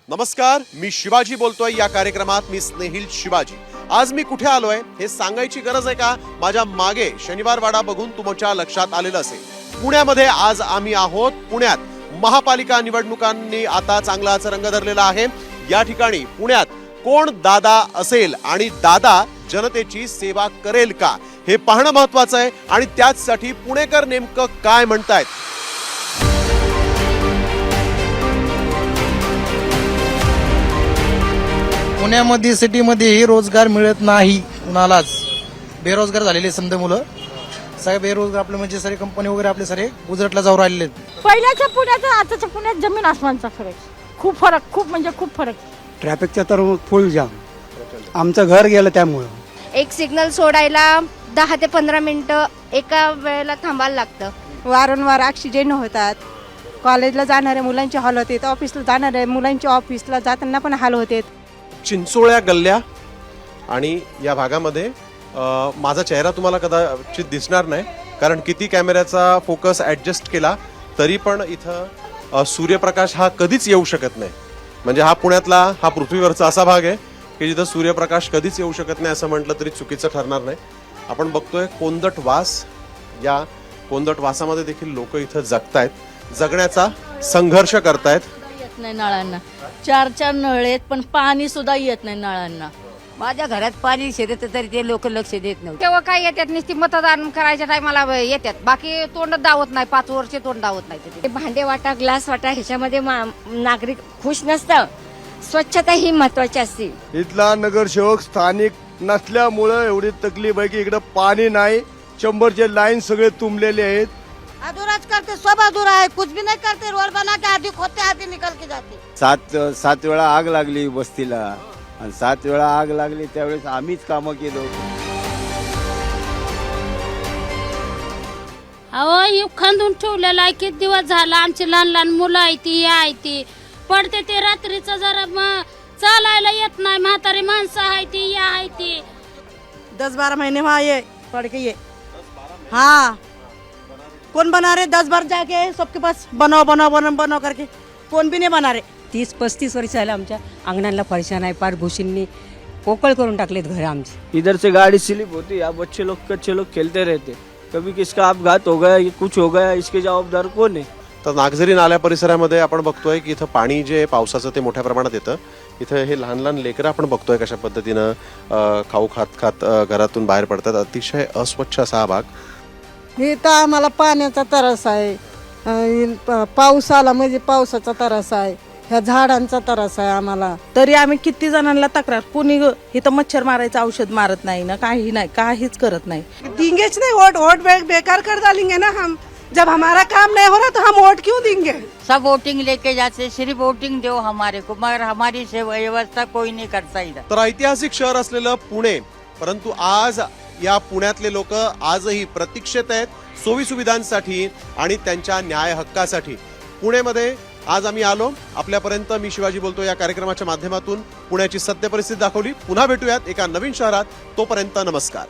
नमस्कार, मी शिवाजी बोलतोय. या कार्यक्रमात मी स्नेहिल शिवाजी. आज मी कुठे आलोय हे सांगायची गरज आहे का? माझ्या मागे शनिवार वाडा बघून तुमच्या लक्षात आलेलं असेल. पुण्यामध्ये आज आम्ही आहोत. पुण्यात महापालिका निवडणुकांनी आता चांगलाच रंग धरलेला आहे. या ठिकाणी पुण्यात कोण दादा असेल आणि दादा जनतेची सेवा करेल का हे पाहणं महत्वाचं आहे. आणि त्याचसाठी पुणेकर नेमकं काय म्हणतायत. पुण्यामध्ये सिटीमध्ये रोजगार मिळत नाही कुणालाच. बेरोजगार झालेले समज मुलं सगळे बेरोजगार. आपले म्हणजे सारे कंपनी वगैरे आपले सारे गुजरातला जाऊन राहिलेले आहेत. पहिल्याच्या पुण्याचं आताच्या पुण्यात जमीन आसमानचा फरक. खूप फरक, खूप म्हणजे खूप फरक. ट्रॅफिकचा तर फुल जाम. आमचं घर गेलं त्यामुळं. एक सिग्नल सोडायला 10 ते 15 मिनिटं एका वेळेला थांबायला लागतं. वारंवार ॲक्सिडेंट होतात. कॉलेजला जाणाऱ्या मुलांचे हाल होते, ऑफिसला जाणाऱ्या मुलांचे ऑफिसला जाताना पण हाल होते. चिंचोळ्या गल्ल्या आणि या भागामध्ये माझा चेहरा तुम्हाला कदाचित दिसणार नाही, कारण किती कॅमेऱ्याचा फोकस ॲडजस्ट केला तरी पण इथं सूर्यप्रकाश हा कधीच येऊ शकत नाही. म्हणजे हा पुण्यातला, हा पृथ्वीवरचा असा भाग आहे की जिथं सूर्यप्रकाश कधीच येऊ शकत नाही असं म्हटलं तरी चुकीचं ठरणार नाही. आपण बघतोय कोंदट वास. या कोंदट वासामध्ये देखील लोक इथं जगतायत, जगण्याचा संघर्ष करतायत. येत नाही नळांना. 4 नळ आहेत पण पाणी सुद्धा येत नाही नळांना. माझ्या घरात पाणी शिरत तरी ते लोक लक्ष देत नव्हते. तेव्हा काय येतात, नुसती मतदान करायच्या टायमाला येतात, बाकी तोंड दावत नाही. 5 वर्ष तोंड दावत नाही. ते भांडे वाटा, ग्लास वाटा ह्याच्यामध्ये नागरिक खुश नसतं. स्वच्छता ही महत्वाची असते. इथला नगरसेवक स्थानिक नसल्यामुळं एवढी तकलीफ आहे की इकडं पाणी नाही. 100चे लाईन सगळे तुंबलेले आहेत. अधूराच करते, सब अधूरा है, कुछ भी नहीं करते. रोड बना के आधी खोदते, आधी निकल के जाते. सात वेळा आग लागली वस्तीला, आणि 7 वेळा आग लागली त्यावेळेस आम्हीच कामं केलो. अहो खांदून ठेवलेला आहे. किती दिवस झाला. आमची लहान लहान मुलं आहे ती पडते ते रात्रीचं जरा चालायला येत नाही. म्हातारी माणसं आहे ती 10-12 महीने वहाँ ये पढ़ के ये. हाँ, कौन बना रहे? 10 बार जाके सबके पास बनाओ बनाओ बनाओ बनाओ करके कौन भी नहीं बना रहे. 30-35 वर्ष झालं आमच्या अंगणाला फरशा नाही. पार भुशींनी पोकळ करून टाकलेत घर आमची. इधर से गाड़ी स्लिप होती है, बच्चे लोग कच्चे लोग खेलते रहते. कभी किसका अपघात हो गया, कुछ हो गया, इसके जवाबदार कोण आहे? तर नागझरी नाल्या परिसरामध्ये आपण बघतोय की इथं पाणी जे पावसाचं ते मोठ्या प्रमाणात येतं. इथं हे लहान लहान लेकरं आपण बघतोय कशा पद्धतीनं खाऊ खात घरातून बाहेर पडतात. अतिशय अस्वच्छ असा हा भाग. इथं आम्हाला पाण्याचा त्रास आहे. पाऊस आला म्हणजे पावसाचा त्रास आहे. ह्या झाडांचा त्रास आहे आम्हाला. तरी आम्ही किती जणांना तक्रार, कुणी इथं मच्छर मारायचं औषध मारत नाही ना, काही नाही, काहीच करत नाही. देंगेच नहीं वोट बेकार कर डालेंगे ना हम. जब हमारा काम नहीं हो रहा तो हम वोट क्यों देंगे? सब वोटिंग लेके जाते, सिर्फ वोटिंग दो हमारे को, मगर हमारी व्यवस्था कोई नहीं करता इधर. तर ऐतिहासिक शहर असलेलं पुणे, परंतु आज या पुण्यातले लोक आजही प्रतीक्षेत आहेत सोयी सुविधांसाठी आणि त्यांच्या न्याय हक्कासाठी. पुण्यामध्ये आज आम्ही आलो आपल्यापर्यंत. मी शिवाजी बोलतो या कार्यक्रमाच्या माध्यमातून पुण्याची सत्य परिस्थिती दाखवली. पुन्हा भेटूयात एका नवीन शहरात. तोपर्यंत नमस्कार.